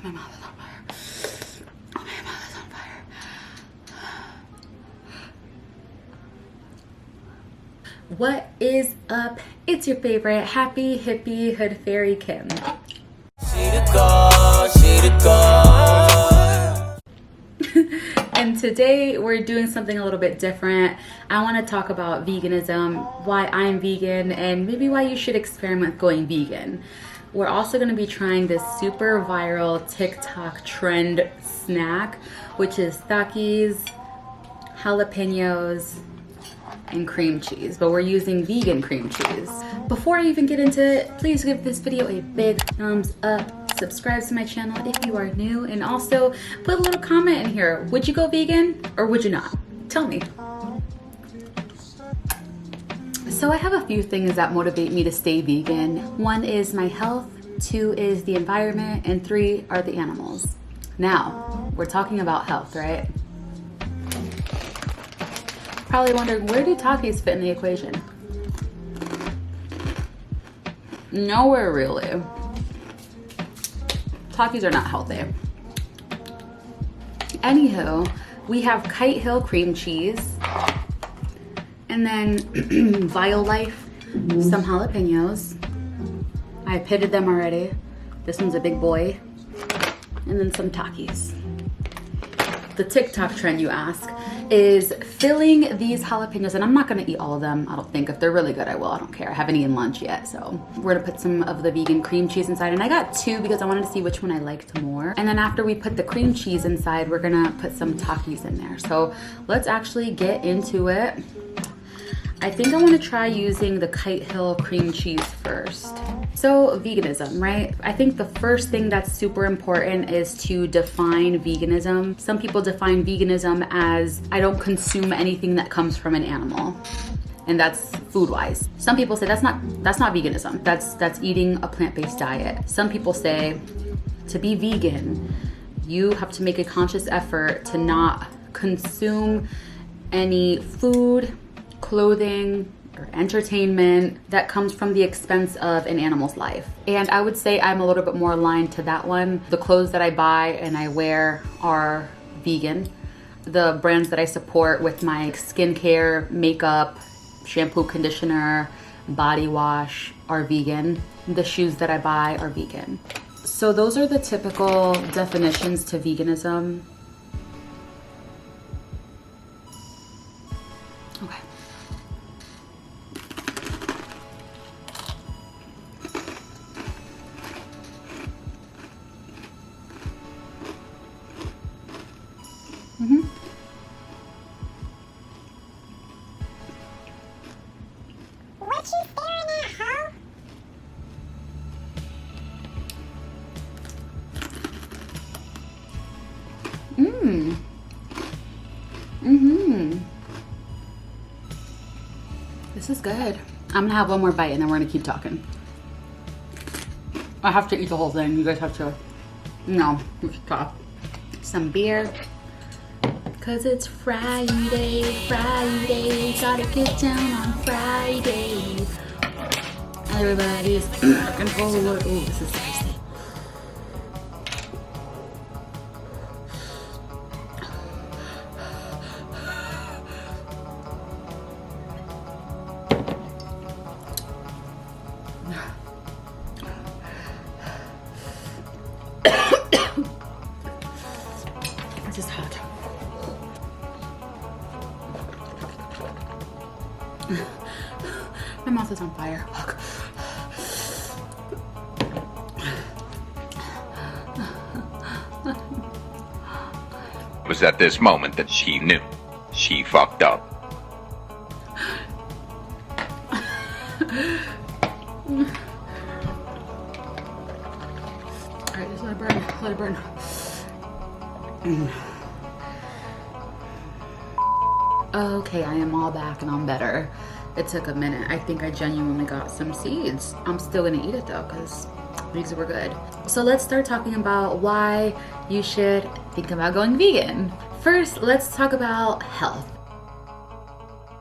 my mouth is on fire. Oh, my mouth is on fire. What is up? It's your favorite happy hippie hood fairy Kim. And today we're doing something a little bit different. I want to talk about veganism, why I'm vegan, and maybe why you should experiment going vegan. We're also going to be trying this super viral TikTok trend snack, which is takis, jalapeños, and cream cheese, but we're using vegan cream cheese. Before I even get into it, please give this video a big thumbs up. Subscribe to my channel if you are new, and also put a little comment in here. Would you go vegan or would you not? Tell me. So I have a few things that motivate me to stay vegan. One is my health, two is the environment, and three are the animals. Now, we're talking about health, right? Probably wondering, where do takis fit in the equation? Nowhere really. Takis are not healthy. Anywho, we have Kite Hill cream cheese, and then Violife, some jalapenos. I pitted them already. This one's a big boy. And then some takis. The TikTok trend, you ask, is filling these jalapenos, and I'm not gonna eat all of them, I don't think. If they're really good, I will, I don't care. I haven't eaten lunch yet, so we're gonna put some of the vegan cream cheese inside, and I got two because I wanted to see which one I liked more. And then after we put the cream cheese inside, we're gonna put some takis in there. So let's actually get into it. I think I wanna try using the Kite Hill cream cheese first. So veganism, right? I think the first thing that's super important is to define veganism. Some people define veganism as I don't consume anything that comes from an animal. And that's food-wise. Some people say that's not veganism. That's eating a plant-based diet. Some people say to be vegan, you have to make a conscious effort to not consume any food, clothing, or entertainment that comes from the expense of an animal's life. And I would say I'm a little bit more aligned to that one. The clothes that I buy and I wear are vegan. The brands that I support with my skincare, makeup, shampoo, conditioner, body wash are vegan. The shoes that I buy are vegan. So those are the typical definitions to veganism. Okay. What you staring at, huh? This is good. I'm gonna have one more bite and then we're gonna keep talking. I have to eat the whole thing. You guys have to, no, stop. Some beer. Cause it's Friday, gotta get down on Friday. Everybody's looking forward. Oh, this is spicy. This is hot. My mouth is on fire. Look. It was at this moment that she knew she fucked up. Alright, just let it burn. Let it burn. Okay, I am all back and I'm better. It took a minute. I think I genuinely got some seeds. I'm still gonna eat it though, because these were good. So let's start talking about why you should think about going vegan. First, let's talk about health.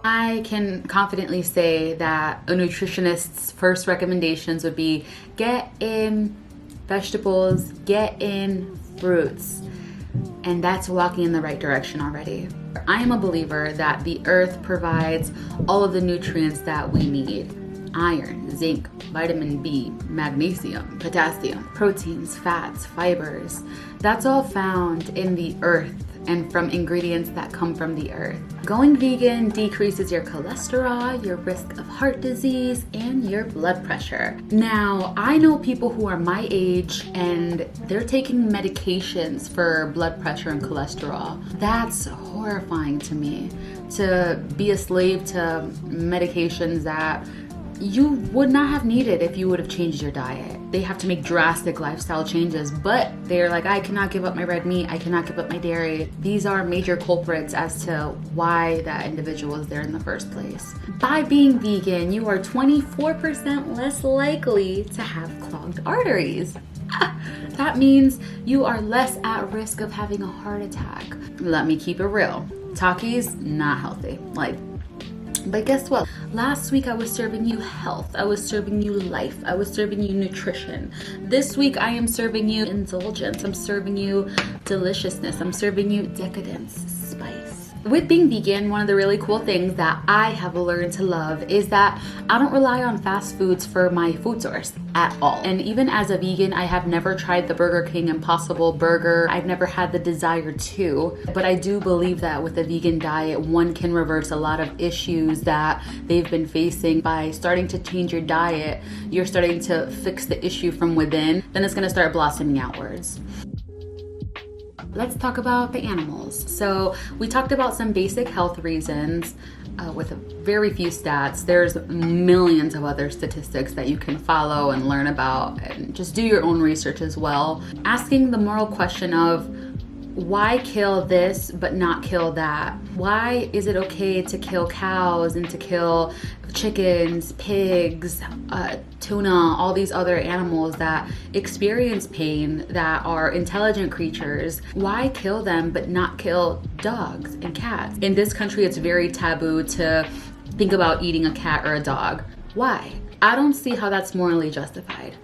I can confidently say that a nutritionist's first recommendations would be get in vegetables, get in fruits. And that's walking in the right direction already. I am a believer that the earth provides all of the nutrients that we need. Iron, zinc, vitamin B, magnesium, potassium, proteins, fats, fibers. That's all found in the earth and from ingredients that come from the earth. Going vegan decreases your cholesterol, your risk of heart disease, and your blood pressure. Now, I know people who are my age and they're taking medications for blood pressure and cholesterol. That's horrifying to me, to be a slave to medications that you would not have needed if you would have changed your diet. They have to make drastic lifestyle changes, but they're like, I cannot give up my red meat, I cannot give up my dairy. These are major culprits as to why that individual is there in the first place. By being vegan, you are 24% less likely to have clogged arteries. That means you are less at risk of having a heart attack. Let me keep it real. Taki's not healthy. But guess what? Last week I was serving you health. I was serving you life. I was serving you nutrition. This week I am serving you indulgence. I'm serving you deliciousness. I'm serving you decadence, spice. With being vegan, one of the really cool things that I have learned to love is that I don't rely on fast foods for my food source at all. And even as a vegan, I have never tried the Burger King Impossible Burger. I've never had the desire to, but I do believe that with a vegan diet, one can reverse a lot of issues that they've been facing by starting to change your diet. You're starting to fix the issue from within, then it's gonna start blossoming outwards. Let's talk about the animals. So we talked about some basic health reasons with very few stats. There's millions of other statistics that you can follow and learn about, and just do your own research as well. Asking the moral question of, why kill this but not kill that? Why is it okay to kill cows and to kill chickens, pigs, tuna, all these other animals that experience pain, that are intelligent creatures? Why kill them but not kill dogs and cats? In this country, it's very taboo to think about eating a cat or a dog. Why? I don't see how that's morally justified.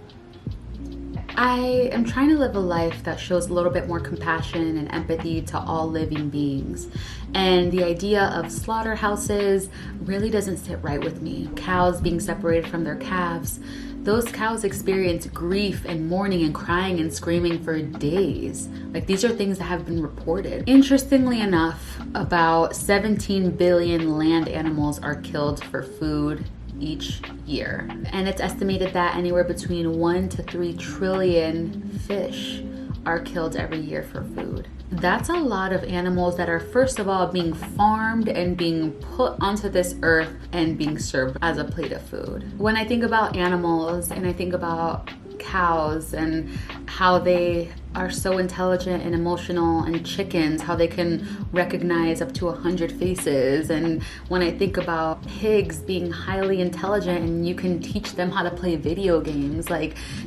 I am trying to live a life that shows a little bit more compassion and empathy to all living beings. And the idea of slaughterhouses really doesn't sit right with me. Cows being separated from their calves. Those cows experience grief and mourning and crying and screaming for days. These are things that have been reported. Interestingly enough, about 17 billion land animals are killed for food each year. And it's estimated that anywhere between 1 to 3 trillion fish are killed every year for food. That's a lot of animals that are, first of all, being farmed and being put onto this earth and being served as a plate of food. When I think about animals and I think about cows and how they are so intelligent and emotional, and chickens, how they can recognize up to 100 faces, and when I think about pigs being highly intelligent and you can teach them how to play video games,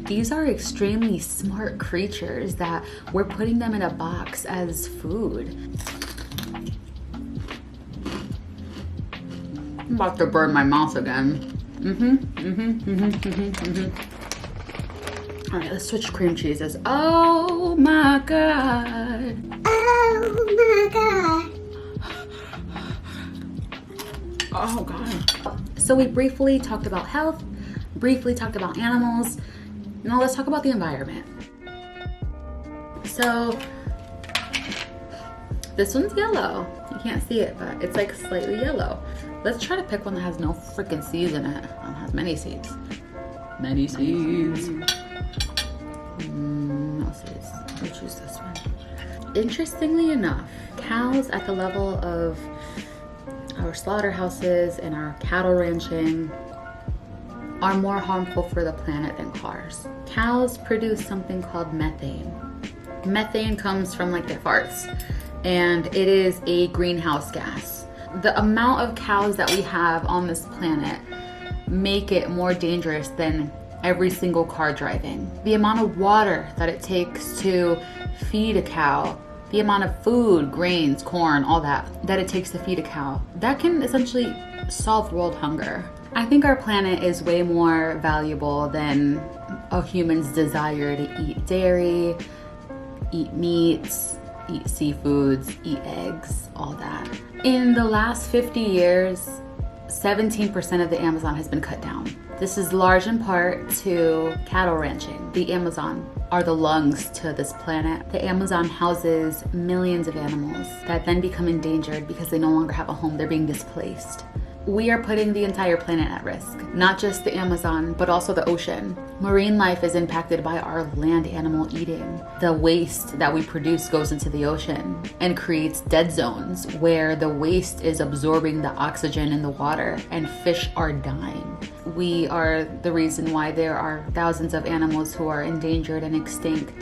these are extremely smart creatures that we're putting them in a box as food. I'm about to burn my mouth again. All right, let's switch cream cheeses. Oh my God. Oh my God. Oh God. So we briefly talked about health, briefly talked about animals. Now let's talk about the environment. So this one's yellow. You can't see it, but it's slightly yellow. Let's try to pick one that has no freaking seeds in it. It has many seeds. Many seeds. No seeds. We'll choose this one. Interestingly enough, cows at the level of our slaughterhouses and our cattle ranching are more harmful for the planet than cars. Cows produce something called methane. Methane comes from their farts, and it is a greenhouse gas. The amount of cows that we have on this planet make it more dangerous than every single car driving. The amount of water that it takes to feed a cow, the amount of food, grains, corn, all that it takes to feed a cow, that can essentially solve world hunger. I think our planet is way more valuable than a human's desire to eat dairy, eat meats, eat seafoods, eat eggs, all that. In the last 50 years, 17% of the Amazon has been cut down. This is large in part to cattle ranching. The Amazon are the lungs to this planet. The Amazon houses millions of animals that then become endangered because they no longer have a home, they're being displaced. We are putting the entire planet at risk, not just the Amazon, but also the ocean. Marine life is impacted by our land animal eating. The waste that we produce goes into the ocean and creates dead zones where the waste is absorbing the oxygen in the water and fish are dying. We are the reason why there are thousands of animals who are endangered and extinct.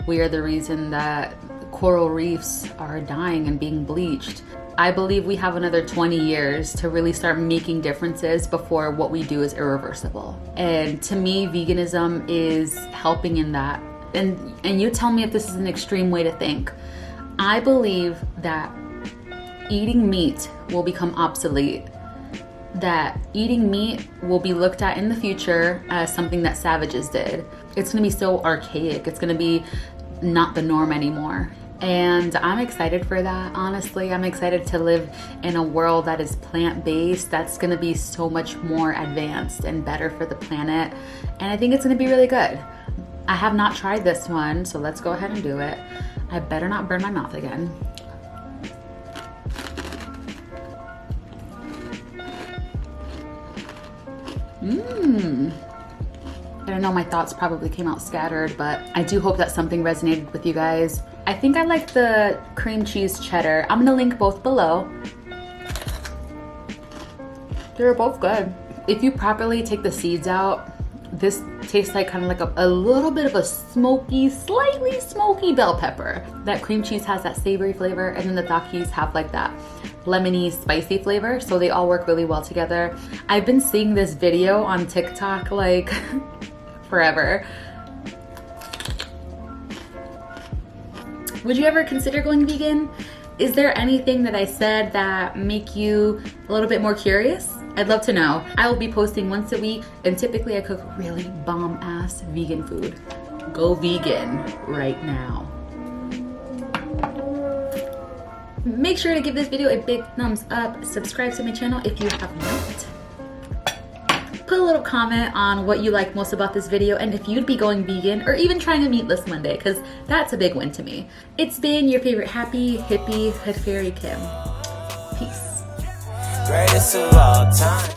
We are the reason that coral reefs are dying and being bleached. I believe we have another 20 years to really start making differences before what we do is irreversible. And to me, veganism is helping in that. And you tell me if this is an extreme way to think. I believe that eating meat will become obsolete. That eating meat will be looked at in the future as something that savages did. It's gonna be so archaic. It's gonna be not the norm anymore. And I'm excited for that, honestly. I'm excited to live in a world that is plant-based. That's gonna be so much more advanced and better for the planet. And I think it's gonna be really good. I have not tried this one, so let's go ahead and do it. I better not burn my mouth again. I know my thoughts probably came out scattered, but I do hope that something resonated with you guys. I think I like the cream cheese cheddar. I'm gonna link both below. They're both good. If you properly take the seeds out, this tastes like kind of like a little bit of a smoky, slightly smoky bell pepper. That cream cheese has that savory flavor, and then the takis have like that lemony, spicy flavor, so they all work really well together. I've been seeing this video on TikTok like forever. Would you ever consider going vegan? Is there anything that I said that make you a little bit more curious? I'd love to know. I will be posting once a week, and typically I cook really bomb-ass vegan food. Go vegan right now. Make sure to give this video a big thumbs up. Subscribe to my channel if you have not. Put a little comment on what you like most about this video and if you'd be going vegan or even trying a meatless Monday, because that's a big win to me. It's been your favorite happy, hippie, hood fairy Kim. Peace. Greatest of all time.